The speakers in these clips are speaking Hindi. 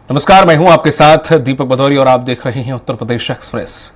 नमस्कार, मैं हूं आपके साथ दीपक भदौरी और आप देख रहे हैं उत्तर प्रदेश एक्सप्रेस।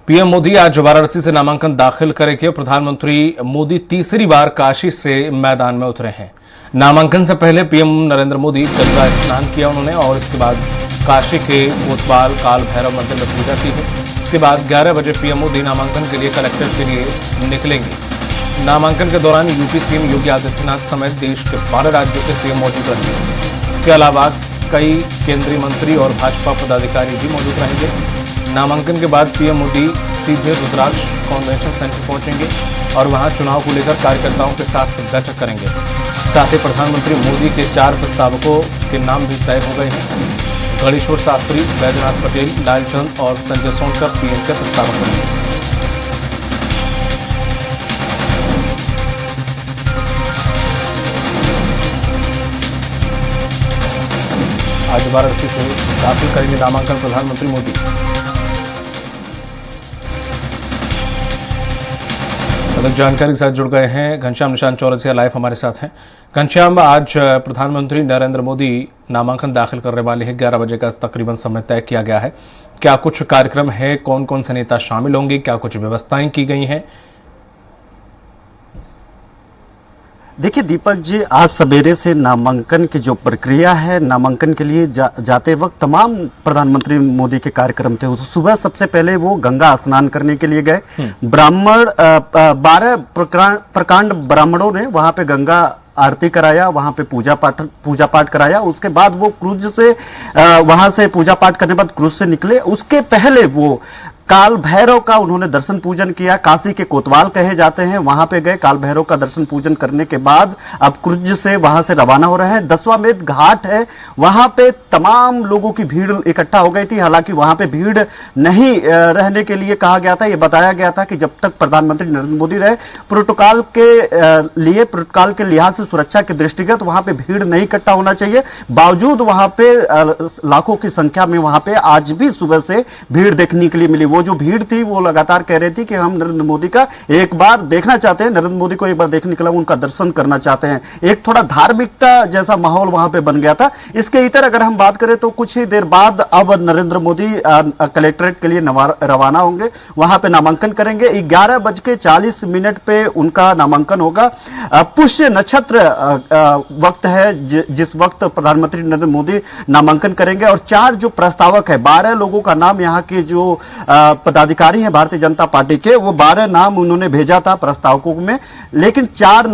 पीएम मोदी आज वाराणसी से नामांकन दाखिल करेंगे। प्रधानमंत्री मोदी तीसरी बार काशी से मैदान में उतरे हैं। नामांकन से पहले पीएम नरेंद्र मोदी गंगा स्नान किया उन्होंने और इसके बाद काशी के कोतवाल काल भैरव मंदिर में पूजा की है। इसके बाद 11 बजे पीएम मोदी नामांकन के लिए कलेक्टर के लिए निकलेंगे। नामांकन के दौरान यूपी सीएम योगी आदित्यनाथ समेत देश के 12 राज्यों के सीएम मौजूद रहेंगे। इसके अलावा कई केंद्रीय मंत्री और भाजपा पदाधिकारी भी मौजूद रहेंगे। नामांकन के बाद पीएम मोदी सीधे रुद्राक्ष कन्वेंशन सेंटर पहुंचेंगे और वहां चुनाव को लेकर कार्यकर्ताओं के साथ बैठक करेंगे। साथ ही प्रधानमंत्री मोदी के 4 प्रस्तावकों के नाम भी तय हो गए हैं। गणेश्वर शास्त्री, बैजनाथ पटेल, लालचंद और संजय सोनकर पीएम के प्रस्तावक बनेंगे। आज वाराणसी से दाखिल करेंगे नामांकन प्रधानमंत्री मोदी। अधिक जानकारी के साथ जुड़ गए हैं घनश्याम निशांत चौरसिया लाइव हमारे साथ हैं। घनश्याम, आज प्रधानमंत्री नरेंद्र मोदी नामांकन दाखिल करने वाले हैं। 11 बजे का तकरीबन समय तय किया गया है। क्या कुछ कार्यक्रम है? कौन कौन से नेता शामिल होंगे? क्या कुछ व्यवस्थाएं की गई हैं? देखिए दीपक जी, आज सवेरे से नामांकन की जो प्रक्रिया है, नामांकन के लिए जाते वक्त तमाम प्रधानमंत्री मोदी के कार्यक्रम थे। सुबह सबसे पहले वो गंगा स्नान करने के लिए गए। ब्राह्मण 12 प्रकांड ब्राह्मणों ने वहां पे गंगा आरती कराया, वहां पे पूजा पाठ कराया। उसके बाद वो क्रूज से वहां से पूजा पाठ करने के बाद क्रूज से निकले। उसके पहले वो काल भैरव का उन्होंने दर्शन पूजन किया। काशी के कोतवाल कहे जाते हैं, वहां पे गए। काल भैरव का दर्शन पूजन करने के बाद अब क्रुज से वहां से रवाना हो रहे हैं। 10वां घाट है, वहां पे तमाम लोगों की भीड़ इकट्ठा हो गई थी। हालांकि वहां पे भीड़ नहीं रहने के लिए कहा गया था। यह बताया गया था कि जब तक प्रधानमंत्री नरेंद्र मोदी रहे, प्रोटोकॉल के लिहाज से, सुरक्षा के दृष्टिगत वहां पे भीड़ नहीं इकट्ठा होना चाहिए। बावजूद वहां पे लाखों की संख्या में वहां पे आज भी सुबह से भीड़ देखने के लिए मिली। वो जो भीड़ थी वो लगातार कह रही थी कि हम नरेंद्र मोदी का एक बार देखना चाहते हैं, नरेंद्र मोदी को एक बार देखने के लिए उनका दर्शन करना चाहते हैं। एक थोड़ा धार्मिकता जैसा माहौल वहां पे बन गया था। इसके इतर अगर हम बात करें तो कुछ ही देर बाद अब नरेंद्र मोदी कलेक्ट्रेट के लिए रवाना होंगे, वहां पे नामांकन करेंगे। 11:40 पे उनका नामांकन होगा। पुष्य नक्षत्र वक्त है जिस वक्त प्रधानमंत्री नरेंद्र मोदी नामांकन करेंगे। और 4 जो प्रस्तावक है, 12 लोगों का नाम यहाँ के जो पदाधिकारी हैं भारतीय जनता पार्टी के, वो 12 नाम उन्होंने भेजा था प्रस्तावकों में, लेकिन 4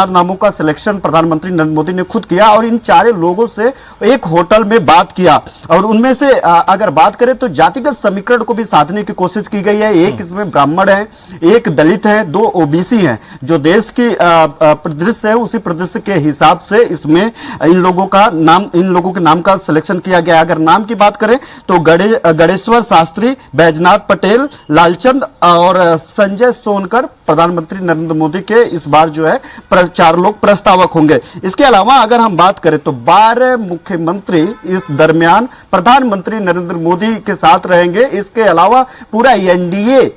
नामों का सिलेक्शन प्रधानमंत्री नरेंद्र मोदी ने खुद किया और इन 4 लोगों से एक होटल में बात किया। और उनमें से अगर बात करें तो जातिगत समीकरण को भी साधने की कोशिश की गई है। एक इसमें ब्राह्मण है, एक दलित है, 2 ओबीसी हैं। जो देश की परिदृश्य है उसी परिदृश्य के हिसाब से इसमें इन लोगों के नाम का सिलेक्शन किया गया। अगर नाम की बात करें तो गणेश्वर शास्त्री, बैजनाथ पटेल, लालचंद और संजय सोनकर प्रधानमंत्री नरेंद्र मोदी के इस बार जो है 4 लोग प्रस्तावक होंगे। इसके अलावा अगर हम बात करें तो 12 मुख्यमंत्री इस दरमियान प्रधानमंत्री नरेंद्र मोदी के साथ रहेंगे। इसके अलावा पूरा एनडीए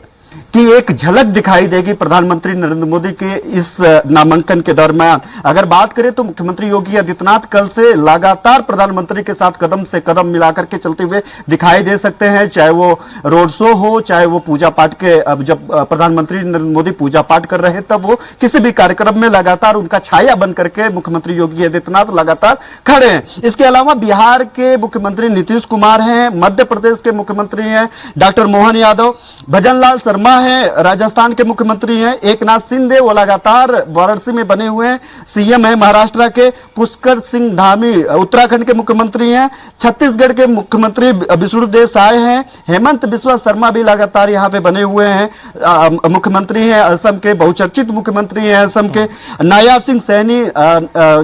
की एक झलक दिखाई देगी प्रधानमंत्री नरेंद्र मोदी के इस नामांकन के दरमियान। अगर बात करें तो मुख्यमंत्री योगी आदित्यनाथ कल से लगातार प्रधानमंत्री के साथ कदम से कदम मिलाकर के चलते हुए दिखाई दे सकते हैं, चाहे वो रोड शो हो, चाहे वो पूजा पाठ के। अब जब प्रधानमंत्री नरेंद्र मोदी पूजा पाठ कर रहे हैं तब वो किसी भी कार्यक्रम में लगातार उनका छाया बन करके मुख्यमंत्री योगी आदित्यनाथ लगातार खड़े हैं। इसके अलावा बिहार के मुख्यमंत्री नीतीश कुमार हैं, मध्य प्रदेश के मुख्यमंत्री हैं डॉक्टर मोहन यादव, भजनलाल शर्मा हैं, राजस्थान के मुख्यमंत्री हैं, एकनाथ शिंदे वो लगातार वाराणसी में बने हुए हैं, सीएम है महाराष्ट्र के, पुष्कर सिंह धामी उत्तराखंड के मुख्यमंत्री हैं, छत्तीसगढ़ के मुख्यमंत्री विष्णुदेव साय हैं, हेमंत बिस्वा शर्मा भी लगातार यहां पे बने हुए हैं, मुख्यमंत्री हैं। असम के बहुचर्चित मुख्यमंत्री हैं असम के नायाब सिंह सैनी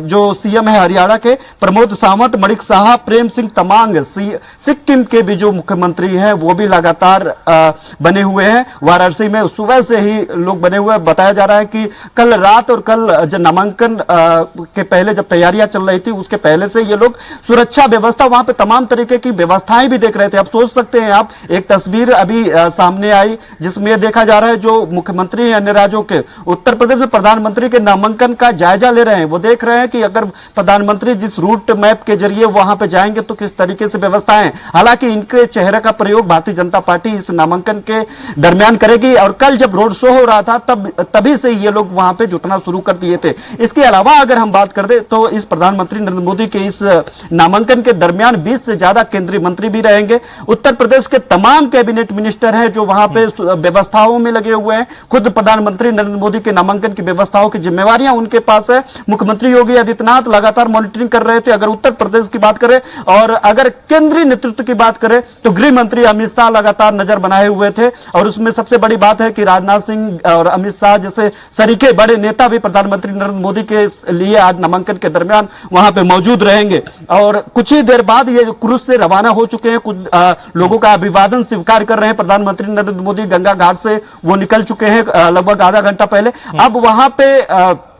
जो सीएम है हरियाणा के, प्रमोद सावंत, मणिक साहा, प्रेम सिंह तमांग सिक्किम के भी जो मुख्यमंत्री हैं वो भी लगातार बने हुए हैं। वाराणसी में सुबह से ही लोग बने हुए हैं। बताया जा रहा है कि कल रात और कल जब नामांकन के पहले जब तैयारियां चल रही थी उसके पहले से ये लोग सुरक्षा व्यवस्था वहां पे तमाम तरीके की व्यवस्थाएं भी देख रहे थे। अब सोच सकते हैं आप, एक तस्वीर अभी सामने आई जिसमें देखा जा रहा है जो मुख्यमंत्री अन्य राज्यों के उत्तर प्रदेश में प्रधानमंत्री के नामांकन का जायजा ले रहे हैं। वो देख रहे हैं कि अगर प्रधानमंत्री जिस रूट मैप के जरिए वहां पे जाएंगे तो किस तरीके से व्यवस्थाएं। हालांकि इनके चेहरे का प्रयोग भारतीय जनता पार्टी इस नामांकन के दरमियान करेगी और कल जब रोड शो हो रहा था तभी से ये लोग वहां पे जुटना शुरू कर दिए थे। इसके अलावा अगर हम बात कर दे तो इस प्रधानमंत्री नरेंद्र मोदी के इस नामांकन के दरमियान 20 से ज्यादा केंद्रीय मंत्री भी रहेंगे। उत्तर प्रदेश के तमाम कैबिनेट मिनिस्टर हैं जो वहां पे व्यवस्थाओं में लगे हुए हैं। खुद प्रधानमंत्री नरेंद्र मोदी के नामांकन की व्यवस्थाओं की जिम्मेवारियां उनके पास है। मुख्यमंत्री योगी आदित्यनाथ लगातार मॉनिटरिंग कर रहे थे अगर उत्तर प्रदेश की बात करें, और अगर केंद्रीय नेतृत्व की बात करें तो गृह मंत्री अमित शाह लगातार नजर बनाए हुए थे। और उसमें सबसे बड़ी बात है कि राजनाथ सिंह और अमित शाह जैसे सरीखे बड़े नेता भी प्रधानमंत्री नरेंद्र मोदी के लिए आज नामांकन के दरमियान वहां पे मौजूद रहेंगे। और कुछ ही देर बाद ये क्रूज से रवाना हो चुके हैं। कुछ लोगों का अभिवादन स्वीकार कर रहे हैं प्रधानमंत्री नरेंद्र मोदी। गंगा घाट से वो निकल चुके हैं लगभग आधा घंटा पहले। अब वहां पे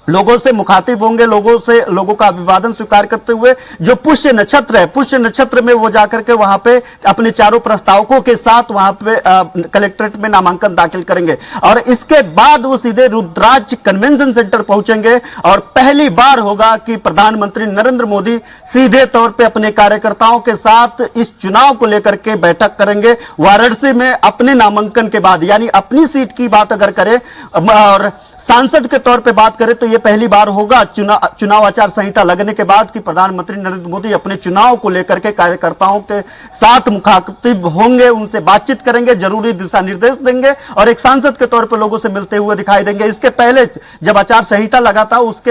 लोगों से मुखातिब होंगे, लोगों का अभिवादन स्वीकार करते हुए जो पुष्य नक्षत्र है, पुष्य नक्षत्र में वो जाकर के वहां पे अपने चारों प्रस्तावकों के साथ वहां पे कलेक्ट्रेट में नामांकन दाखिल करेंगे। और इसके बाद वो सीधे रुद्राक्ष कन्वेंशन सेंटर पहुंचेंगे और पहली बार होगा कि प्रधानमंत्री नरेंद्र मोदी सीधे तौर पे अपने कार्यकर्ताओं के साथ इस चुनाव को लेकर के बैठक करेंगे वाराणसी में अपने नामांकन के बाद। यानी अपनी सीट की बात अगर करें और सांसद के तौर पे बात करें तो ये पहली बार होगा चुनाव आचार संहिता लगने के बाद कि प्रधानमंत्री नरेंद्र मोदी अपने चुनाव को लेकर के कार्यकर्ताओं के साथ मुखातिब होंगे, उनसे बातचीत करेंगे, जरूरी दिशा निर्देश देंगे और एक सांसद के तौर पर लोगों से मिलते हुए दिखाई देंगे। इसके पहले जब आचार संहिता लगा था उसके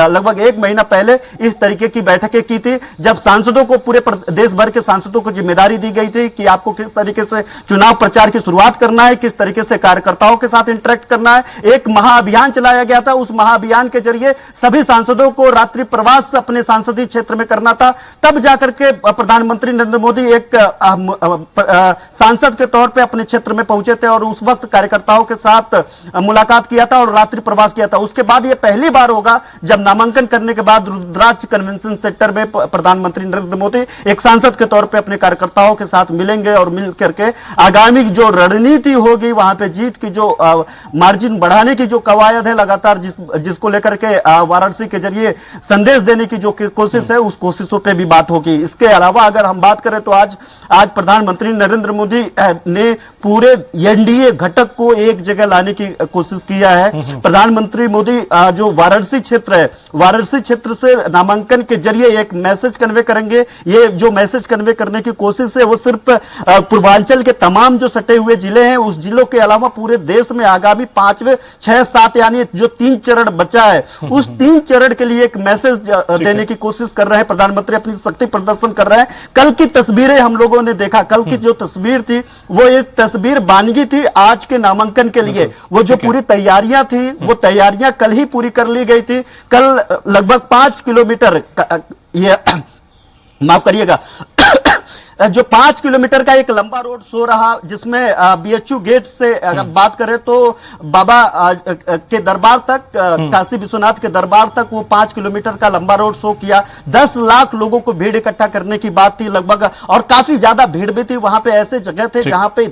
लगभग एक महीना पहले इस तरीके की बैठकें की थी जब सांसदों को, पूरे देश भर के सांसदों को जिम्मेदारी दी गई थी कि आपको किस तरीके से चुनाव प्रचार की शुरुआत करना है, किस तरीके से कार्यकर्ताओं के साथ इंटरेक्ट करना है। एक महाअभियान चलाया गया था। उस महाअभियान के जरिए सभी सांसदों को रात्रि प्रवास अपने सांसदीय क्षेत्र में करना था। तब जाकर के प्रधानमंत्री नरेंद्र मोदी एक सांसद के तौर पे अपने क्षेत्र में पहुंचे थे और उस वक्त कार्यकर्ताओं के साथ मुलाकात किया था और रात्रि प्रवास किया था। उसके बाद यह पहली बार होगा जब नामांकन करने के बाद रुद्राक्ष कन्वेंशन सेंटर में प्रधानमंत्री नरेंद्र मोदी एक सांसद के तौर पर अपने कार्यकर्ताओं के साथ मिलेंगे और मिल करके आगामी जो रणनीति होगी, वहां पे जीत की जो मार्जिन बढ़ाने की जो कवायद है लगातार जिसको लेकर के वाराणसी के जरिए संदेश देने की जो कोशिश है, उस कोशिशों पे भी बात होगी। इसके अलावा अगर हम बात करें तो आज प्रधानमंत्री नरेंद्र मोदी ने पूरे एनडीए घटक को एक जगह लाने की कोशिश किया है। प्रधानमंत्री मोदी जो वाराणसी क्षेत्र है, वाराणसी क्षेत्र से नामांकन के जरिए एक मैसेज कन्वे करेंगे। ये जो मैसेज कन्वे करने की कोशिश है वो सिर्फ पूर्वांचल के तमाम जो सटे हुए जिले हैं उस जिलों के अलावा पूरे देश में आगामी 5वें 6, 7 यानी जो 3 चरण बचा है उस 3 चरण के लिए एक मैसेज देने की कोशिश कर रहे हैं। प्रधानमंत्री अपनी शक्ति प्रदर्शन कर रहे हैं। कल की तस्वीरें हम लोगों ने देखा, कल की जो तस्वीर थी वो एक तस्वीर बानगी थी आज के नामांकन के लिए। वो जो पूरी तैयारियां थी वो तैयारियां कल ही पूरी कर ली गई थी। कल लगभग 5 किलोमीटर ये माफ करिएगा जो 5 किलोमीटर का एक लंबा रोड शो रहा जिसमें बीएचयू गेट से अगर बात करें तो बाबा के दरबार तक, काशी विश्वनाथ के दरबार तक वो 5 किलोमीटर का लंबा रोड शो किया। 10 लाख लोगों को भीड़ इकट्ठा करने की बात थी लगभग, और काफी ज्यादा भीड़ भी थी। वहां पे ऐसे जगह थे जहां पे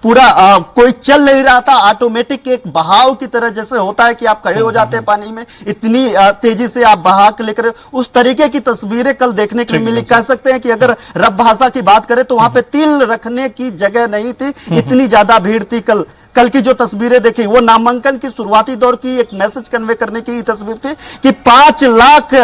पूरा कोई चल नहीं रहा था, ऑटोमेटिक एक बहाव की तरह जैसे होता है कि आप खड़े हो जाते हैं पानी में, इतनी तेजी से आप बहा के लेकर, उस तरीके की तस्वीरें कल देखने को मिली। कह सकते हैं कि अगर रफ भाषा की बात करें तो वहां पे तिल रखने की जगह नहीं थी, इतनी ज्यादा भीड़ थी। कल की जो तस्वीरें देखी वो नामांकन की शुरुआती दौर की एक मैसेज कन्वे करने की तस्वीर थी कि 5 लाख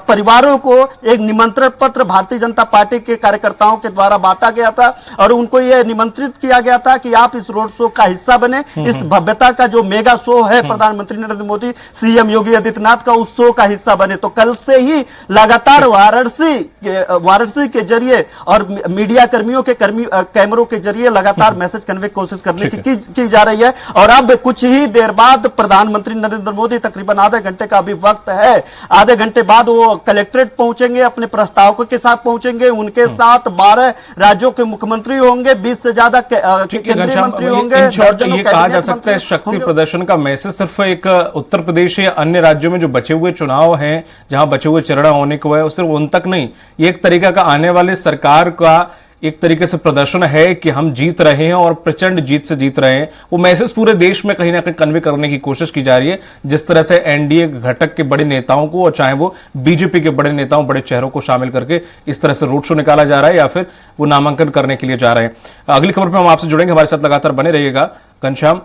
परिवारों को एक निमंत्रण पत्र भारतीय जनता पार्टी के कार्यकर्ताओं के द्वारा बांटा गया था और उनको यह निमंत्रित किया गया था कि आप इस रोड शो का हिस्सा बने। इस भव्यता का जो मेगा शो है प्रधानमंत्री नरेंद्र मोदी, सीएम योगी आदित्यनाथ का, उस शो का हिस्सा बने। तो कल से ही लगातार वाराणसी के जरिए और मीडिया कर्मियों के कैमरों के जरिए लगातार मैसेज कन्वे कोशिश करने की जा जा रही है। और अब कुछ ही देर बाद प्रधानमंत्री नरेंद्र मोदी, तकरीबन आधे घंटे का अभी वक्त है, आधे घंटे बाद वो कलेक्ट्रेट पहुंचेंगे, अपने प्रस्तावकों के साथ पहुंचेंगे। उनके साथ 12 राज्यों के मुख्यमंत्री होंगे, 20 से ज्यादा केंद्रीय मंत्री होंगे। ये कहा जा सकता है शक्ति प्रदर्शन का मैसेज सिर्फ एक उत्तर प्रदेश या अन्य राज्यों में जो बचे हुए चुनाव हैं, जहां बचे हुए चरण होने को है, सिर्फ उन तक नहीं, ये एक तरीका का आने वाले सरकार का एक तरीके से प्रदर्शन है कि हम जीत रहे हैं और प्रचंड जीत से जीत रहे हैं। वो मैसेज पूरे देश में कहीं ना कहीं कन्वे करने की कोशिश की जा रही है, जिस तरह से एनडीए घटक के बड़े नेताओं को, और चाहे वो बीजेपी के बड़े नेताओं, बड़े चेहरों को शामिल करके इस तरह से रोड शो निकाला जा रहा है या फिर वो नामांकन करने के लिए जा रहे हैं। अगली खबर पर हम आपसे जुड़ेंगे, हमारे साथ लगातार बने रहिएगा। घनश्याम,